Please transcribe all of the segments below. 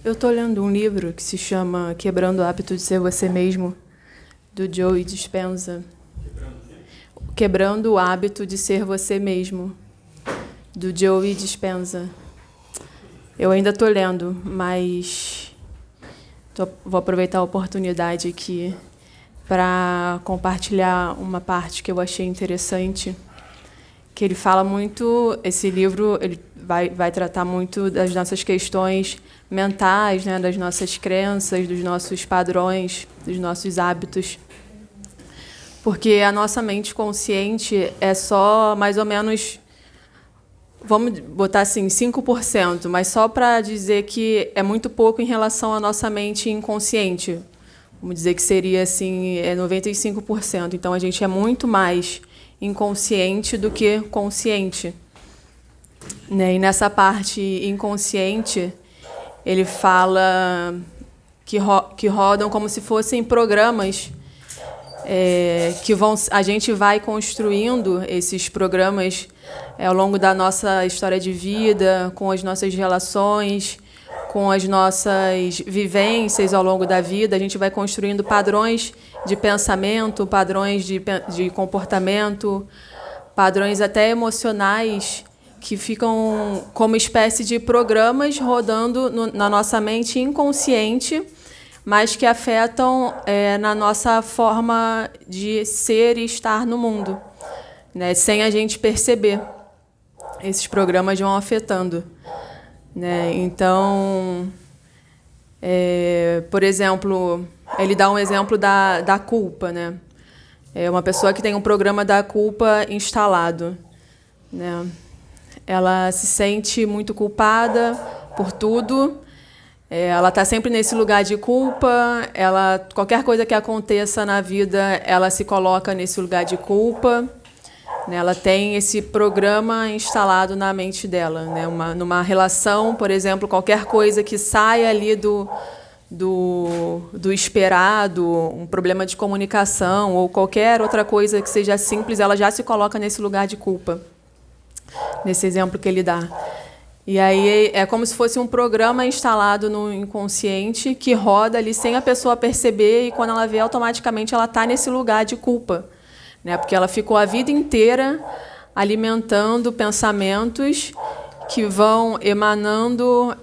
Eu estou lendo um livro que se chama Quebrando o Hábito de Ser Você Mesmo, do Joe Dispenza. Quebrando o Hábito de Ser Você Mesmo, do Joe Dispenza. Eu ainda estou lendo, mas vou aproveitar a oportunidade aqui para compartilhar uma parte que eu achei interessante, que ele fala muito, esse livro ele vai tratar muito das nossas questões mentais, né, das nossas crenças, dos nossos padrões, dos nossos hábitos. Porque a nossa mente consciente é só mais ou menos, vamos botar assim, 5%, mas só para dizer que é muito pouco em relação à nossa mente inconsciente. Vamos dizer que seria assim, 95%. Então, a gente é muito mais inconsciente do que consciente. Né? E nessa parte inconsciente, ele fala que rodam como se fossem programas que a gente vai construindo esses programas ao longo da nossa história de vida, com as nossas relações, com as nossas vivências ao longo da vida. A gente vai construindo padrões de pensamento, padrões de comportamento, padrões até emocionais, que ficam como espécie de programas rodando na nossa mente inconsciente, mas que afetam na nossa forma de ser e estar no mundo, né, sem a gente perceber. Esses programas vão afetando. Né? Então, por exemplo, ele dá um exemplo da culpa. Né? É uma pessoa que tem um programa da culpa instalado. Né? Ela se sente muito culpada por tudo. Ela está sempre nesse lugar de culpa. Qualquer coisa que aconteça na vida, ela se coloca nesse lugar de culpa. Ela tem esse programa instalado na mente dela. Né? Numa relação, por exemplo, qualquer coisa que saia ali do esperado, um problema de comunicação ou qualquer outra coisa que seja simples, ela já se coloca nesse lugar de culpa, nesse exemplo que ele dá. E aí é como se fosse um programa instalado no inconsciente que roda ali sem a pessoa perceber, e quando ela vê, automaticamente ela está nesse lugar de culpa. Né? Porque ela ficou a vida inteira alimentando pensamentos que vão emanando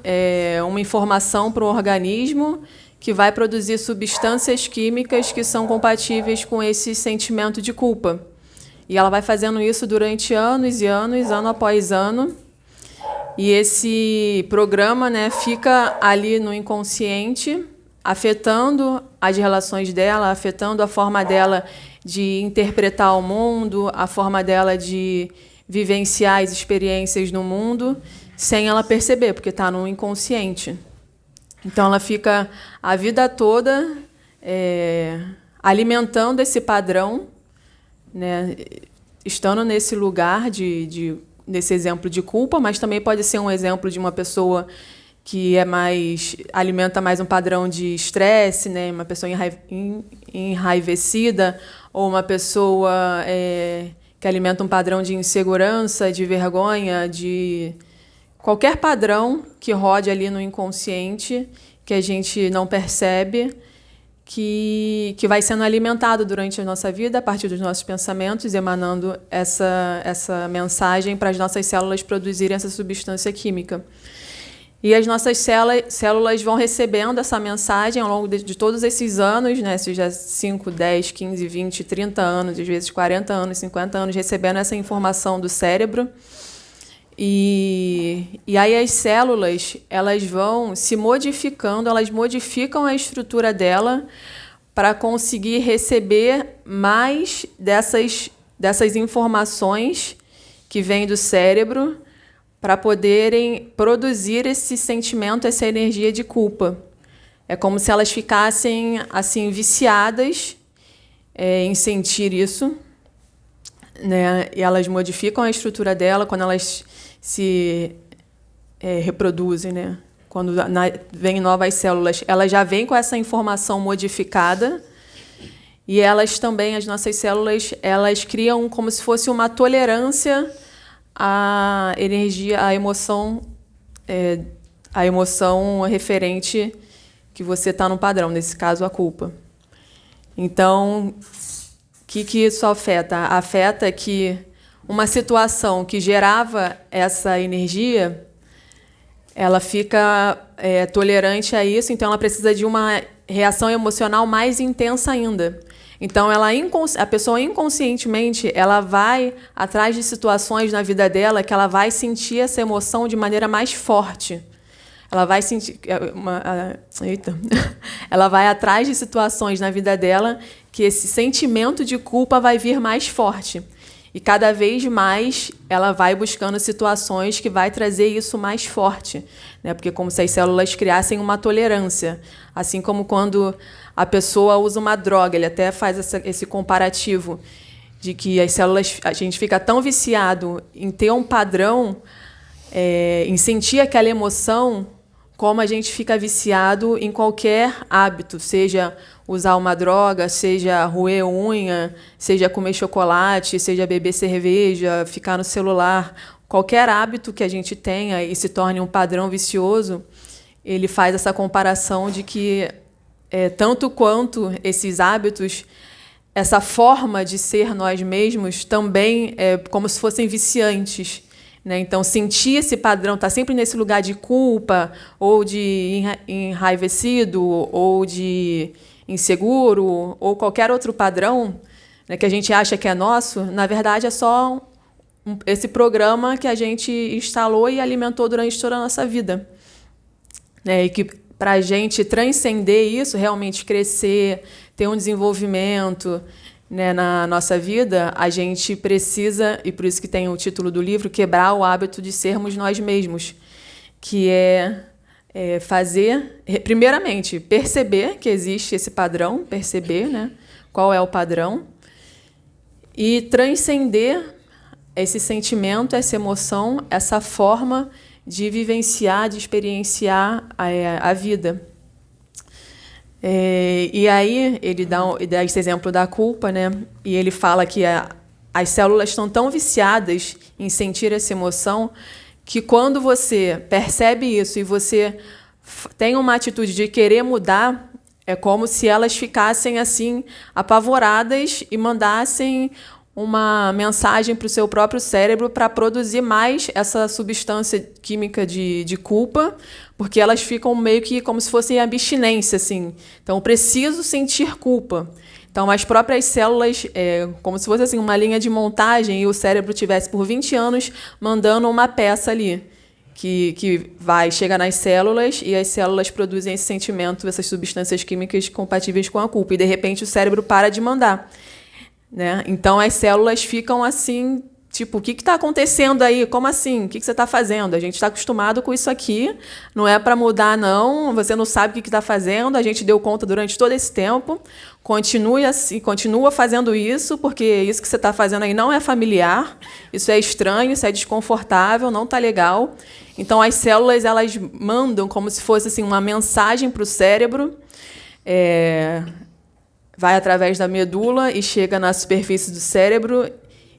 uma informação para o organismo que vai produzir substâncias químicas que são compatíveis com esse sentimento de culpa. E ela vai fazendo isso durante anos e anos, ano após ano. E esse programa, né, fica ali no inconsciente, afetando as relações dela, afetando a forma dela de interpretar o mundo, a forma dela de vivenciar as experiências no mundo, sem ela perceber, porque está no inconsciente. Então, ela fica a vida toda alimentando esse padrão, né, estando nesse lugar nesse exemplo de culpa, mas também pode ser um exemplo de uma pessoa que alimenta mais um padrão de estresse, né? Uma pessoa enraivecida, ou uma pessoa que alimenta um padrão de insegurança, de vergonha, de qualquer padrão que rode ali no inconsciente, que a gente não percebe, que vai sendo alimentado durante a nossa vida, a partir dos nossos pensamentos, emanando essa mensagem para as nossas células produzirem essa substância química. E as nossas células vão recebendo essa mensagem ao longo de todos esses anos, né? Seja 5, 10, 15, 20, 30 anos, às vezes 40 anos, 50 anos, recebendo essa informação do cérebro. E aí as células, elas vão se modificando, elas modificam a estrutura dela para conseguir receber mais dessas informações que vêm do cérebro, para poderem produzir esse sentimento, essa energia de culpa. É como se elas ficassem assim viciadas em sentir isso, né? E elas modificam a estrutura dela quando elas se reproduzem, né? Quando vêm novas células, elas já vêm com essa informação modificada, e elas também, as nossas células, elas criam como se fosse uma tolerância à energia, à emoção a emoção referente que você está no padrão, nesse caso, a culpa. Então, o que isso afeta? Afeta que uma situação que gerava essa energia, ela fica tolerante a isso, então ela precisa de uma reação emocional mais intensa ainda. Então, a pessoa inconscientemente ela vai atrás de situações na vida dela que ela vai sentir essa emoção de maneira mais forte. Ela vai sentir ela vai atrás de situações na vida dela que esse sentimento de culpa vai vir mais forte. E cada vez mais ela vai buscando situações que vai trazer isso mais forte, né? Porque como se as células criassem uma tolerância. Assim como quando a pessoa usa uma droga, ele até faz esse comparativo de que as células, a gente fica tão viciado em ter um padrão, em sentir aquela emoção, como a gente fica viciado em qualquer hábito, seja usar uma droga, seja roer unha, seja comer chocolate, seja beber cerveja, ficar no celular. Qualquer hábito que a gente tenha e se torne um padrão vicioso, ele faz essa comparação de que, tanto quanto esses hábitos, essa forma de ser nós mesmos também é como se fossem viciantes. Então, sentir esse padrão, estar sempre nesse lugar de culpa, ou de enraivecido, ou de inseguro, ou qualquer outro padrão, né, que a gente acha que é nosso, na verdade é só esse programa que a gente instalou e alimentou durante toda a nossa vida. E que, para a gente transcender isso, realmente crescer, ter um desenvolvimento, né, na nossa vida, a gente precisa, e por isso que tem o título do livro, quebrar o hábito de sermos nós mesmos, que fazer, primeiramente, perceber que existe esse padrão, perceber, né, qual é o padrão, e transcender esse sentimento, essa emoção, essa forma de vivenciar, de experienciar a vida. E aí ele dá esse exemplo da culpa, né? E ele fala que as células estão tão viciadas em sentir essa emoção que quando você percebe isso e você tem uma atitude de querer mudar, é como se elas ficassem assim apavoradas e mandassem uma mensagem para o seu próprio cérebro para produzir mais essa substância química de culpa, porque elas ficam meio que como se fossem abstinência, assim. Então, eu preciso sentir culpa. Então, as próprias células, como se fosse assim, uma linha de montagem e o cérebro tivesse por 20 anos mandando uma peça ali, que vai chegar nas células e as células produzem esse sentimento, essas substâncias químicas compatíveis com a culpa. E, de repente, o cérebro para de mandar. Né? Então, as células ficam assim, tipo, o que está acontecendo aí? Como assim? O que você está fazendo? A gente está acostumado com isso aqui, não é para mudar, não. Você não sabe o que está fazendo, a gente deu conta durante todo esse tempo. Continue assim, continua fazendo isso, porque isso que você está fazendo aí não é familiar, isso é estranho, isso é desconfortável, não está legal. Então, as células elas mandam como se fosse assim, uma mensagem para o cérebro, vai através da medula e chega na superfície do cérebro,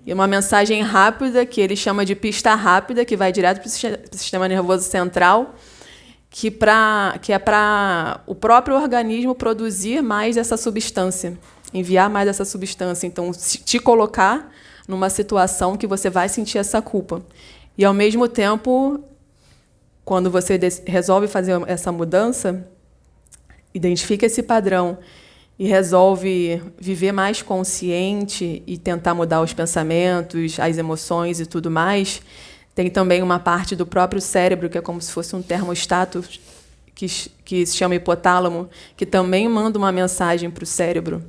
e uma mensagem rápida, que ele chama de pista rápida, que vai direto para o sistema nervoso central, que é para o próprio organismo produzir mais essa substância, enviar mais essa substância. Então, te colocar numa situação que você vai sentir essa culpa. E, ao mesmo tempo, quando você resolve fazer essa mudança, identifica esse padrão e resolve viver mais consciente e tentar mudar os pensamentos, as emoções e tudo mais, tem também uma parte do próprio cérebro, que é como se fosse um termostato, que se chama hipotálamo, que também manda uma mensagem para o cérebro.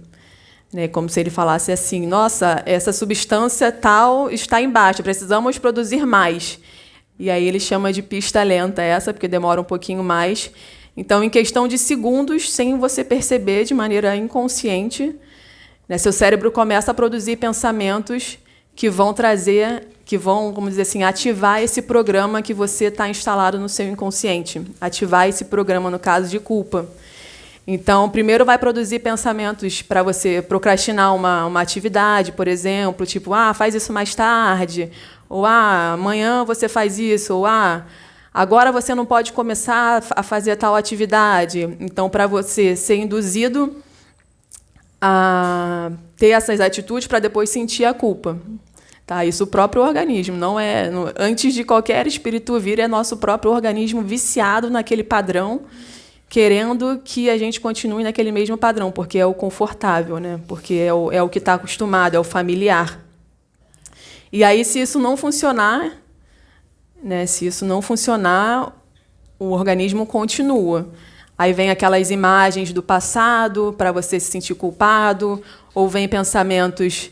Né? Como se ele falasse assim, nossa, essa substância tal está embaixo, precisamos produzir mais. E aí ele chama de pista lenta essa, porque demora um pouquinho mais. Então, em questão de segundos, sem você perceber, de maneira inconsciente, né, seu cérebro começa a produzir pensamentos que vão vamos dizer assim, ativar esse programa que você está instalado no seu inconsciente. Ativar esse programa, no caso de culpa. Então, primeiro vai produzir pensamentos para você procrastinar uma atividade, por exemplo, tipo, faz isso mais tarde, ou amanhã você faz isso, ou agora você não pode começar a fazer tal atividade. Então, para você ser induzido a ter essas atitudes para depois sentir a culpa. Tá? Isso o próprio organismo, não é. Antes de qualquer espírito vir, é nosso próprio organismo viciado naquele padrão, querendo que a gente continue naquele mesmo padrão, porque é o confortável, né? Porque é o que está acostumado, é o familiar. E aí, se isso não funcionar, né? Se isso não funcionar, o organismo continua. Aí vem aquelas imagens do passado para você se sentir culpado, ou vem pensamentos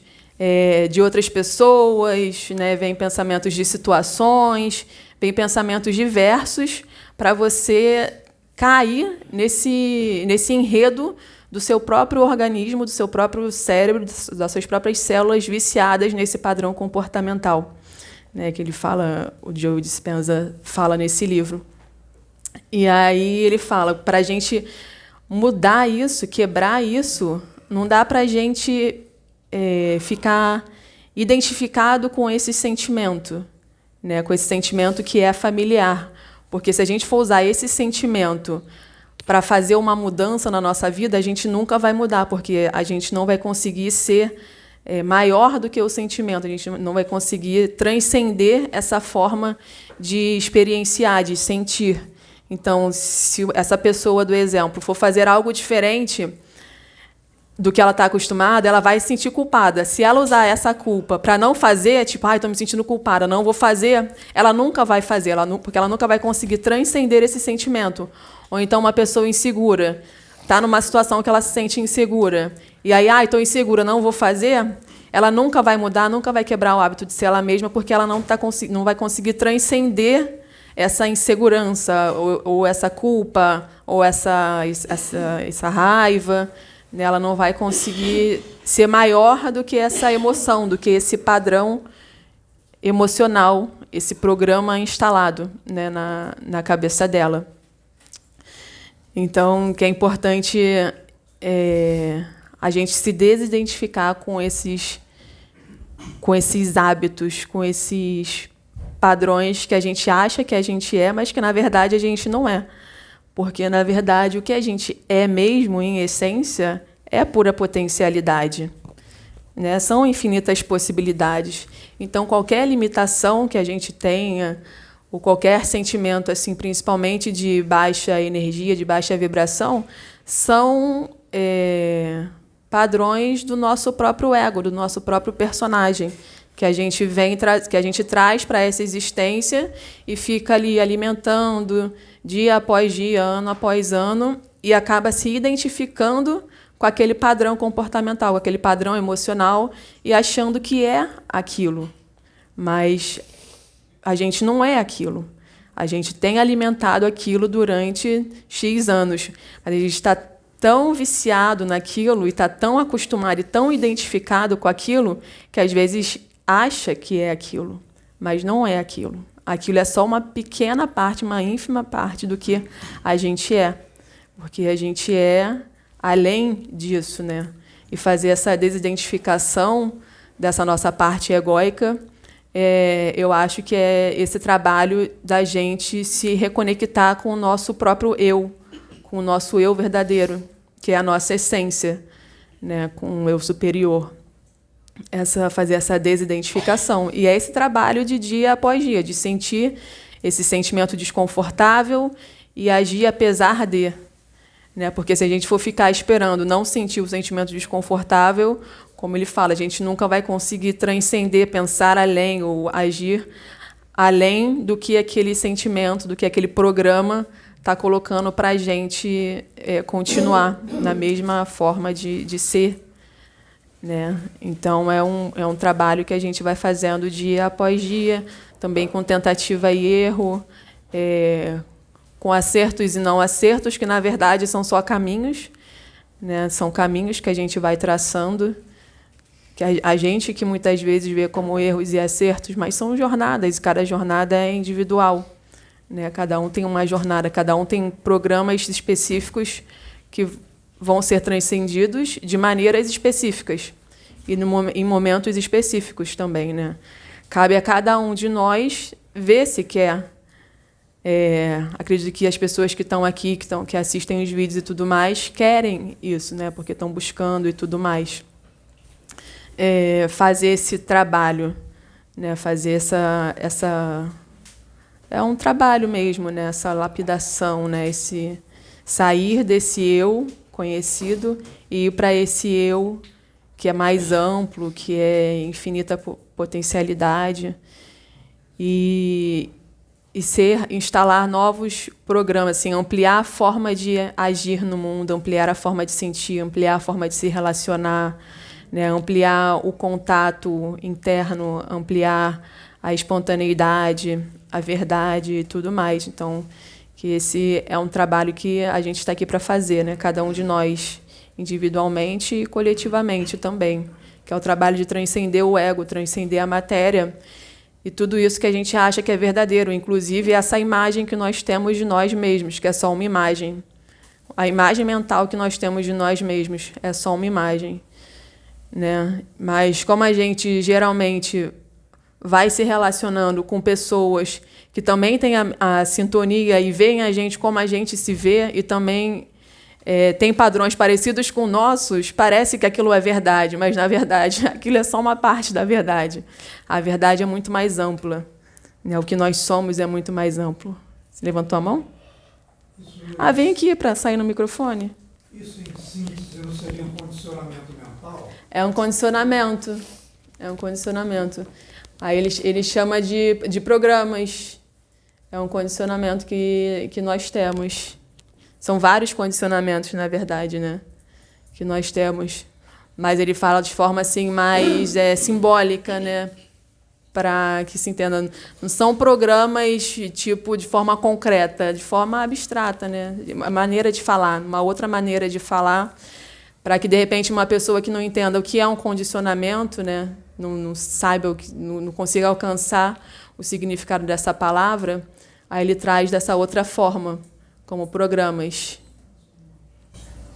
de outras pessoas, né? Vem pensamentos de situações, vem pensamentos diversos para você cair nesse enredo do seu próprio organismo, do seu próprio cérebro, das suas próprias células viciadas nesse padrão comportamental, né? Que ele fala, o Joe Dispenza fala nesse livro. E aí ele fala, para a gente mudar isso, quebrar isso, não dá para a gente ficar identificado com esse sentimento, né? Com esse sentimento que é familiar. Porque se a gente for usar esse sentimento para fazer uma mudança na nossa vida, a gente nunca vai mudar, porque a gente não vai conseguir ser maior do que o sentimento, a gente não vai conseguir transcender essa forma de experienciar, de sentir. Então, se essa pessoa do exemplo for fazer algo diferente do que ela está acostumada, ela vai se sentir culpada. Se ela usar essa culpa para não fazer, tipo, estou me sentindo culpada, não vou fazer, ela nunca vai fazer, porque ela nunca vai conseguir transcender esse sentimento. Ou então uma pessoa insegura está numa situação que ela se sente insegura, e aí, estou insegura, não vou fazer, ela nunca vai mudar, nunca vai quebrar o hábito de ser ela mesma, porque ela não vai conseguir transcender essa insegurança, ou essa culpa, ou essa raiva. Ela não vai conseguir ser maior do que essa emoção, do que esse padrão emocional, esse programa instalado, né, na cabeça dela. Então, o que é importante é a gente se desidentificar com esses hábitos, com esses padrões que a gente acha que a gente é, mas que, na verdade, a gente não é. Porque, na verdade, o que a gente é mesmo, em essência, é pura potencialidade, né? São infinitas possibilidades. Então, qualquer limitação que a gente tenha, ou qualquer sentimento, assim, principalmente de baixa energia, de baixa vibração, são padrões do nosso próprio ego, do nosso próprio personagem, que a gente traz para essa existência e fica ali alimentando dia após dia, ano após ano, e acaba se identificando com aquele padrão comportamental, com aquele padrão emocional, e achando que é aquilo. Mas a gente não é aquilo. A gente tem alimentado aquilo durante X anos. A gente está tão viciado naquilo e está tão acostumado e tão identificado com aquilo que, às vezes, acha que é aquilo, mas não é aquilo. Aquilo é só uma pequena parte, uma ínfima parte do que a gente é. Porque a gente é além disso, né? E fazer essa desidentificação dessa nossa parte egóica, eu acho que é esse trabalho da gente se reconectar com o nosso próprio eu, com o nosso eu verdadeiro, que é a nossa essência, né? Com o eu superior. Fazer essa desidentificação. E é esse trabalho de dia após dia, de sentir esse sentimento desconfortável e agir apesar de. Né? Porque se a gente for ficar esperando não sentir o sentimento desconfortável, como ele fala, a gente nunca vai conseguir transcender, pensar além ou agir além do que aquele sentimento, do que aquele programa está colocando para a gente continuar na mesma forma de ser. Né? Então, é um trabalho que a gente vai fazendo dia após dia, também com tentativa e erro, com acertos e não acertos, que, na verdade, são só caminhos, né? São caminhos que a gente vai traçando, que a gente que muitas vezes vê como erros e acertos, mas são jornadas, e cada jornada é individual. Né? Cada um tem uma jornada, cada um tem programas específicos que vão ser transcendidos de maneiras específicas e em momentos específicos também, né? Cabe a cada um de nós ver se quer Acredito que as pessoas que estão aqui, que assistem os vídeos e tudo mais, querem isso, né? Porque estão buscando e tudo mais. Fazer esse trabalho, né? Fazer essa é um trabalho mesmo, né? Essa lapidação, né? Esse sair desse eu conhecido e ir para esse eu que é mais amplo, que é infinita potencialidade, e instalar novos programas, assim, ampliar a forma de agir no mundo, ampliar a forma de sentir, ampliar a forma de se relacionar, né? Ampliar o contato interno, ampliar a espontaneidade, a verdade e tudo mais. Então, que esse é um trabalho que a gente está aqui para fazer, né? Cada um de nós, individualmente e coletivamente também, que é o trabalho de transcender o ego, transcender a matéria e tudo isso que a gente acha que é verdadeiro, inclusive essa imagem que nós temos de nós mesmos, que é só uma imagem. A imagem mental que nós temos de nós mesmos é só uma imagem, né? Mas como a gente geralmente vai se relacionando com pessoas que também têm a sintonia e veem a gente como a gente se vê e também tem padrões parecidos com nossos, parece que aquilo é verdade, mas, na verdade, aquilo é só uma parte da verdade. A verdade é muito mais ampla, né? O que nós somos é muito mais amplo. Você levantou a mão? Vem aqui para sair no microfone. Isso, em síntese, não seria um condicionamento mental? É um condicionamento. É um condicionamento. Aí ele chama de programas. É um condicionamento que nós temos. São vários condicionamentos, na verdade, né, que nós temos. Mas ele fala de forma assim, mais simbólica, né, para que se entenda. Não são programas tipo de forma concreta, de forma abstrata, né, uma maneira de falar, uma outra maneira de falar, para que, de repente, uma pessoa que não entenda o que é um condicionamento, né, não saiba, não consiga alcançar o significado dessa palavra, aí ele traz dessa outra forma, como programas.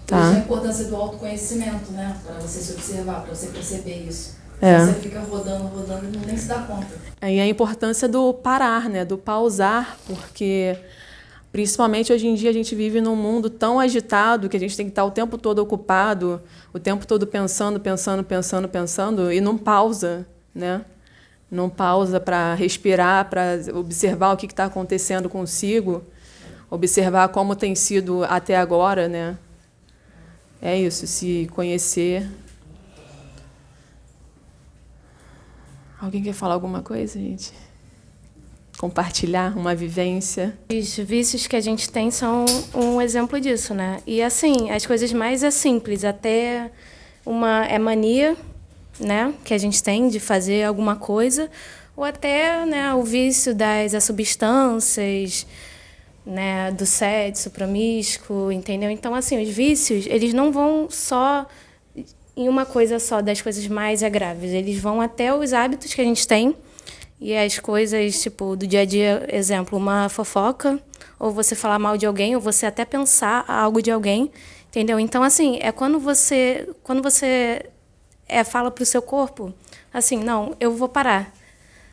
Por isso a importância do autoconhecimento, né? Para você se observar, para você perceber isso. Você fica rodando e nem se dá conta. E a importância do parar, né? Do pausar, porque, principalmente hoje em dia, a gente vive num mundo tão agitado que a gente tem que estar o tempo todo ocupado, o tempo todo pensando, e não pausa, né? Não pausa para respirar, para observar o que está acontecendo consigo, observar como tem sido até agora, né? É isso, se conhecer. Alguém quer falar alguma coisa, gente? Compartilhar uma vivência? Os vícios que a gente tem são um exemplo disso, né? E, assim, as coisas mais simples, até uma mania, né, que a gente tem de fazer alguma coisa, ou até, né, o vício das substâncias, né, do sexo promíscuo, entendeu? Então, assim, os vícios, eles não vão só em uma coisa só, das coisas mais graves, eles vão até os hábitos que a gente tem e as coisas, tipo, do dia a dia, exemplo, uma fofoca, ou você falar mal de alguém, ou você até pensar algo de alguém, entendeu? Então, assim, é quando você fala para o seu corpo, assim, não, eu vou parar.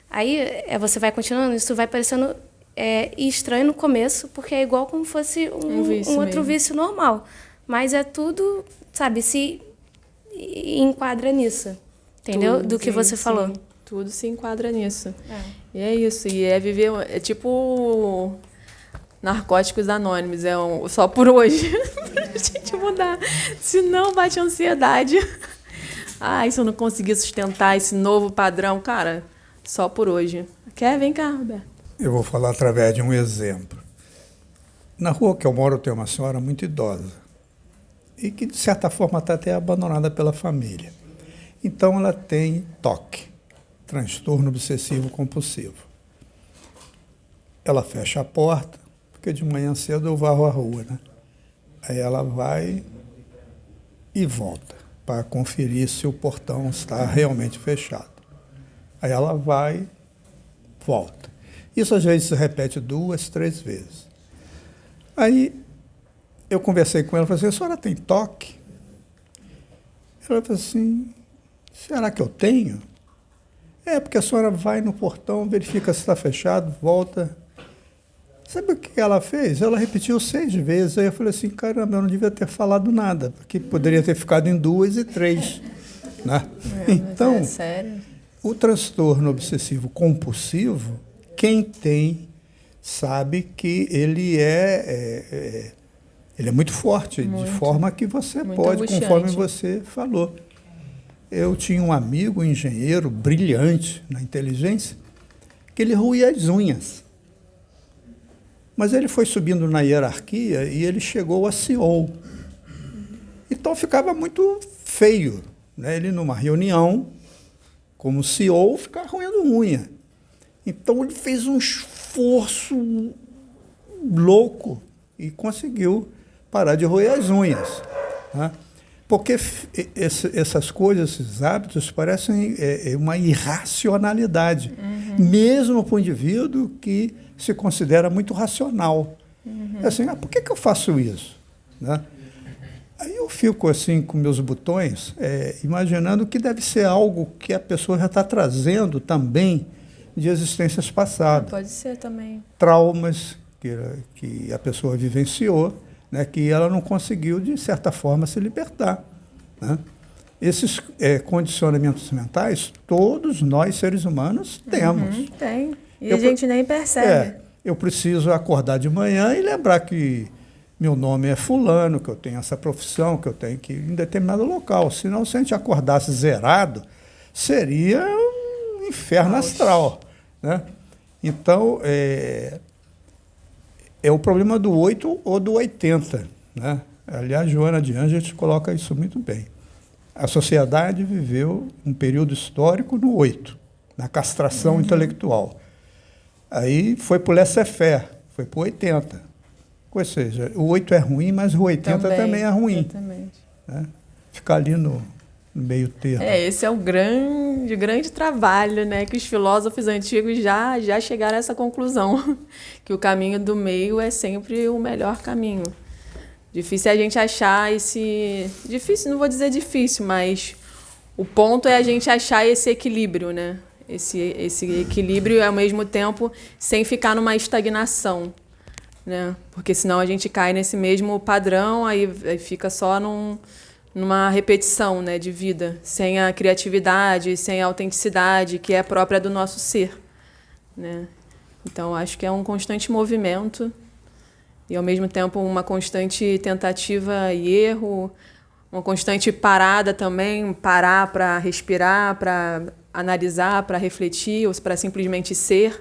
Aí você vai continuando, isso vai parecendo estranho no começo, porque é igual como fosse um outro vício normal. Mas é tudo, sabe, se enquadra nisso, entendeu? Tudo, do que você falou. Tudo se enquadra nisso. E é isso, e é viver, é tipo Narcóticos Anônimos, só por hoje. A gente mudar, senão bate ansiedade. Se eu não conseguir sustentar esse novo padrão, cara, só por hoje. Quer? Vem cá, Roberto. Eu vou falar através de um exemplo. Na rua que eu moro tem uma senhora muito idosa e que, de certa forma, está até abandonada pela família. Então, ela tem TOC, transtorno obsessivo compulsivo. Ela fecha a porta, porque de manhã cedo eu varro a rua, né? Aí ela vai e volta para conferir se o portão está realmente fechado. Aí ela vai, volta. Isso às vezes se repete 2, 3 vezes. Aí eu conversei com ela e falei assim, a senhora tem TOC? Ela falou assim, será que eu tenho? Porque a senhora vai no portão, verifica se está fechado, volta. Sabe o que ela fez? Ela repetiu 6 vezes. Aí eu falei assim, caramba, eu não devia ter falado nada, porque poderia ter ficado em 2 e 3. Né? Então, É sério? o transtorno obsessivo compulsivo, quem tem sabe que ele é muito forte, de forma que você muito pode, angustiante. conforme você falou. Eu tinha um amigo, um engenheiro brilhante na inteligência, que ele roía as unhas. Mas ele foi subindo na hierarquia e ele chegou a CEO. Então ficava muito feio, né? Ele, numa reunião, como CEO, ficar roendo unha. Então ele fez um esforço louco e conseguiu parar de roer as unhas. Né? Porque essas coisas, esses hábitos, parecem uma irracionalidade, mesmo para o indivíduo que se considera muito racional. É assim, por que eu faço isso? Né? Aí eu fico assim com meus botões, imaginando que deve ser algo que a pessoa já está trazendo também de existências passadas. Pode ser também. Traumas que a pessoa vivenciou, né, que ela não conseguiu, de certa forma, se libertar. Né? Esses condicionamentos mentais, todos nós, seres humanos, temos. Tem. E a gente nem percebe. Eu preciso acordar de manhã e lembrar que meu nome é fulano, que eu tenho essa profissão, que eu tenho que ir em determinado local. Senão, se a gente acordasse zerado, seria um inferno astral. Né? Então, é o problema do 8 ou do 80. Né? Aliás, Joana de Ângeles coloca isso muito bem. A sociedade viveu um período histórico no 8, na castração intelectual. Aí foi para o laissez-faire, foi para o 80. Ou seja, o 8 é ruim, mas o 80 também é ruim. Exatamente. Né? Ficar ali no meio termo. Esse é o grande trabalho, né, que os filósofos antigos já chegaram a essa conclusão, que o caminho do meio é sempre o melhor caminho. Difícil é a gente achar esse... Difícil, não vou dizer difícil, mas o ponto é a gente achar esse equilíbrio, né? Esse equilíbrio e, ao mesmo tempo, sem ficar numa estagnação, né? Porque senão a gente cai nesse mesmo padrão, aí fica só numa repetição, né, de vida, sem a criatividade, sem a autenticidade que é própria do nosso ser, né? Então, acho que é um constante movimento e, ao mesmo tempo, uma constante tentativa e erro, uma constante parada também, parar para respirar, para analisar, para refletir ou para simplesmente ser,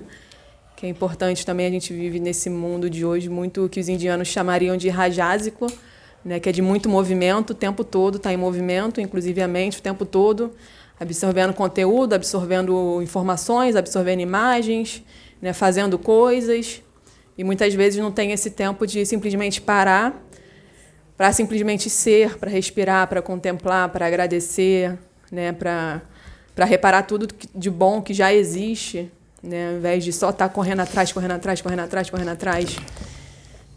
que é importante também. A gente vive nesse mundo de hoje muito o que os indianos chamariam de rajásico, né, que é de muito movimento, o tempo todo está em movimento, inclusive a mente o tempo todo, absorvendo conteúdo, absorvendo informações, absorvendo imagens, né, fazendo coisas, e muitas vezes não tem esse tempo de simplesmente parar, para simplesmente ser, para respirar, para contemplar, para agradecer, né, para reparar tudo de bom que já existe, né, ao invés de só estar correndo atrás,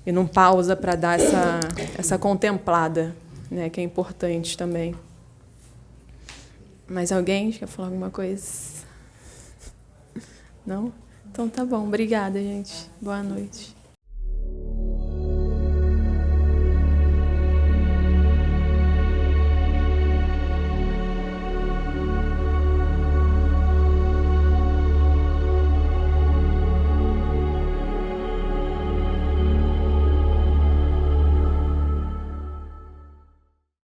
e não pausa para dar essa contemplada, né, que é importante também. Mais alguém quer falar alguma coisa? Não? Então tá bom. Obrigada, gente. Boa noite.